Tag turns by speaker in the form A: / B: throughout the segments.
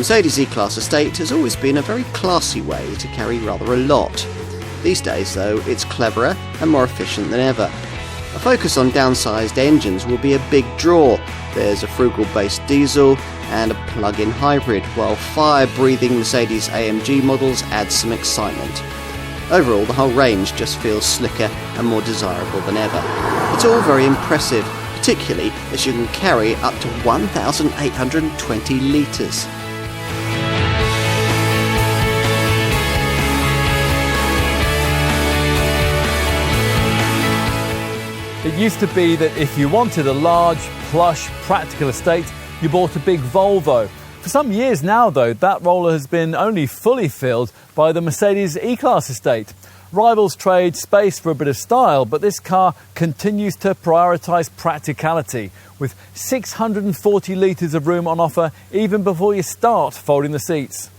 A: Mercedes E-Class estate has always been a very classy way to carry rather a lot. These days, though, it's cleverer and more efficient than ever. A focus on downsized engines will be a big draw. There's a frugal-based diesel and a plug-in hybrid, while fire-breathing Mercedes-AMG models add some excitement. Overall, the whole range just feels slicker and more desirable than ever. It's all very impressive, particularly as you can carry up to 1,820 litres.
B: It used to be that if you wanted a large, plush, practical estate, you bought a big Volvo. For some years now, though, that role has been only fully filled by the Mercedes E-Class estate. Rivals trade space for a bit of style, but this car continues to prioritise practicality, with 640 litres of room on offer even before you start folding the seats.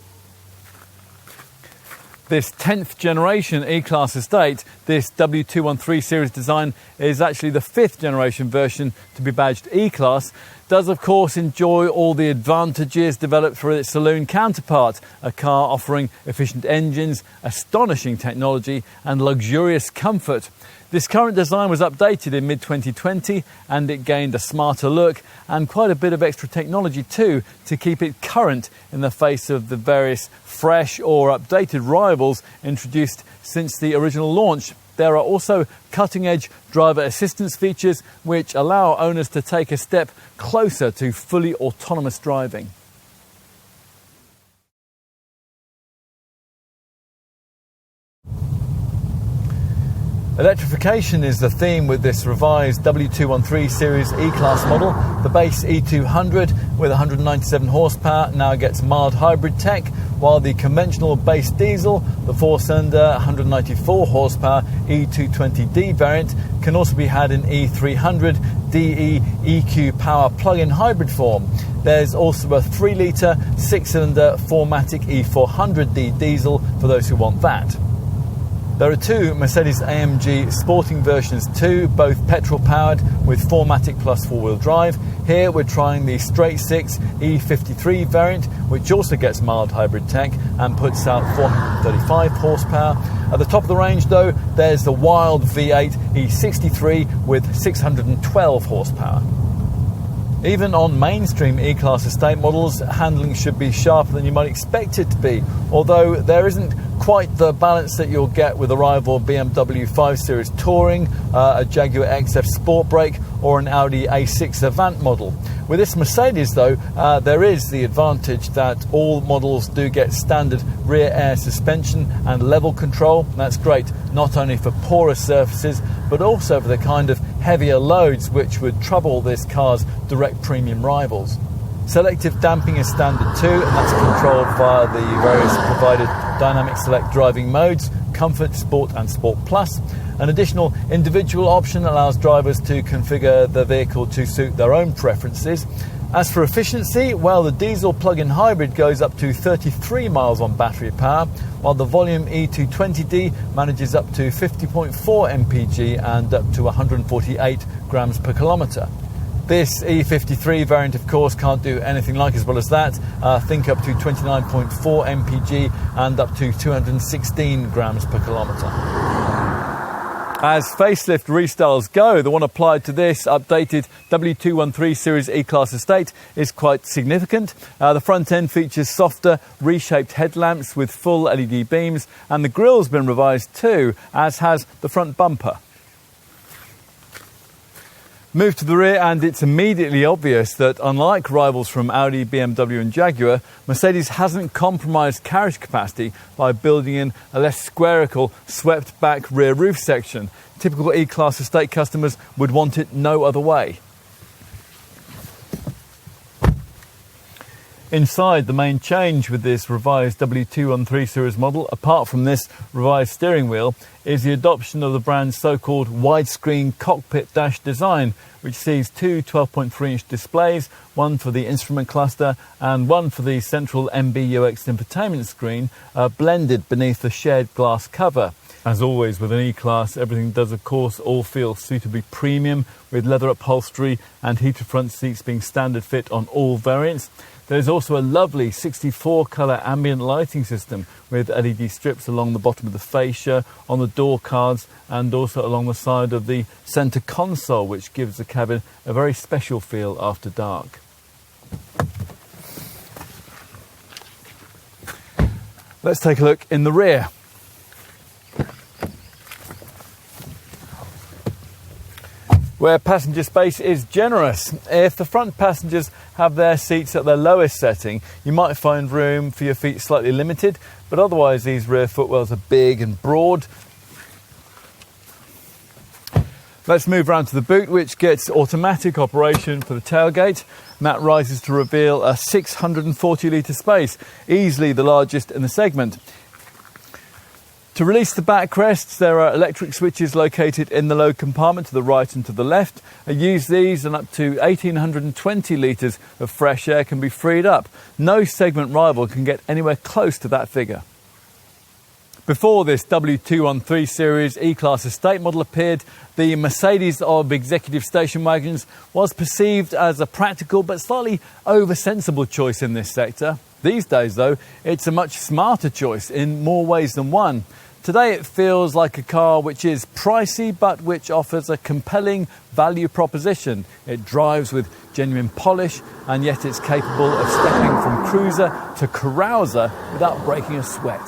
B: This 10th generation E-Class estate, this W213 series design, is actually the 5th generation version to be badged E-Class, does of course enjoy all the advantages developed for its saloon counterpart, a car offering efficient engines, astonishing technology and luxurious comfort. This current design was updated in mid-2020 and it gained a smarter look and quite a bit of extra technology too to keep it current in the face of the various fresh or updated rivals introduced since the original launch. There are also cutting-edge driver assistance features which allow owners to take a step closer to fully autonomous driving. Electrification is the theme with this revised W213 series E-Class model. The base E200 with 197 horsepower now gets mild hybrid tech, while the conventional base diesel, the four-cylinder 194 horsepower E220D variant, can also be had in E300 DE EQ power plug-in hybrid form. There's also a 3-litre 6-cylinder 4MATIC E400D diesel for those who want that. There are two Mercedes-AMG sporting versions too, both petrol-powered with 4MATIC plus 4-wheel drive. Here we're trying the straight-six E53 variant, which also gets mild hybrid tech and puts out 435 horsepower. At the top of the range though, there's the wild V8 E63 with 612 horsepower. Even on mainstream E-Class estate models, handling should be sharper than you might expect it to be, although there isn't quite the balance that you'll get with a rival BMW 5 Series Touring, a Jaguar XF Sport Brake or an Audi A6 Avant model. With this Mercedes though, there is the advantage that all models do get standard rear air suspension and level control. That's great not only for poorer surfaces but also for the kind of heavier loads which would trouble this car's direct premium rivals. Selective damping is standard too, and that's controlled via the various provided dynamic select driving modes, Comfort, Sport and Sport Plus. An additional individual option allows drivers to configure the vehicle to suit their own preferences. As for efficiency, well, the diesel plug-in hybrid goes up to 33 miles on battery power, while the volume E220D manages up to 50.4 mpg and up to 148 grams per kilometre. This E53 variant, of course, can't do anything like as well as that. Think up to 29.4 mpg and up to 216 grams per kilometre. As facelift restyles go, the one applied to this updated W213 series E-Class estate is quite significant. The front end features softer, reshaped headlamps with full LED beams, and the grille's been revised too, as has the front bumper. Move to the rear and it's immediately obvious that unlike rivals from Audi, BMW and Jaguar, Mercedes hasn't compromised carriage capacity by building in a less squarical, swept back rear roof section. Typical E-Class estate customers would want it no other way. Inside, the main change with this revised W213 series model, apart from this revised steering wheel, is the adoption of the brand's so-called widescreen cockpit dash design, which sees two 12.3-inch displays, one for the instrument cluster and one for the central MBUX infotainment screen, blended beneath the shared glass cover. As always with an E-Class, everything does of course all feel suitably premium, with leather upholstery and heated front seats being standard fit on all variants. There's also a lovely 64 colour ambient lighting system with LED strips along the bottom of the fascia, on the door cards, and also along the side of the centre console, which gives the cabin a very special feel after dark. Let's take a look in the rear. Where passenger space is generous. If the front passengers have their seats at their lowest setting, you might find room for your feet slightly limited, but otherwise these rear footwells are big and broad. Let's move around to the boot, which gets automatic operation for the tailgate, and that rises to reveal a 640 litre space, easily the largest in the segment. To release the backrests, there are electric switches located in the low compartment to the right and to the left. Use these and up to 1,820 litres of fresh air can be freed up. No segment rival can get anywhere close to that figure. Before this W213 series E-Class estate model appeared, the Mercedes of executive station wagons was perceived as a practical but slightly over-sensible choice in this sector. These days, though, it's a much smarter choice in more ways than one. Today it feels like a car which is pricey but which offers a compelling value proposition. It drives with genuine polish and yet it's capable of stepping from cruiser to carouser without breaking a sweat.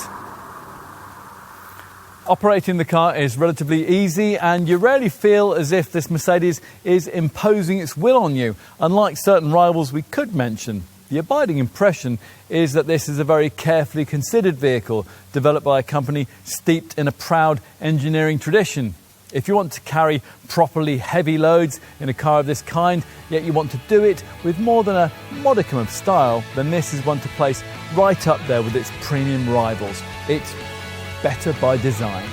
B: Operating the car is relatively easy and you rarely feel as if this Mercedes is imposing its will on you, unlike certain rivals we could mention. The abiding impression is that this is a very carefully considered vehicle, developed by a company steeped in a proud engineering tradition. If you want to carry properly heavy loads in a car of this kind, yet you want to do it with more than a modicum of style, then this is one to place right up there with its premium rivals. It's better by design.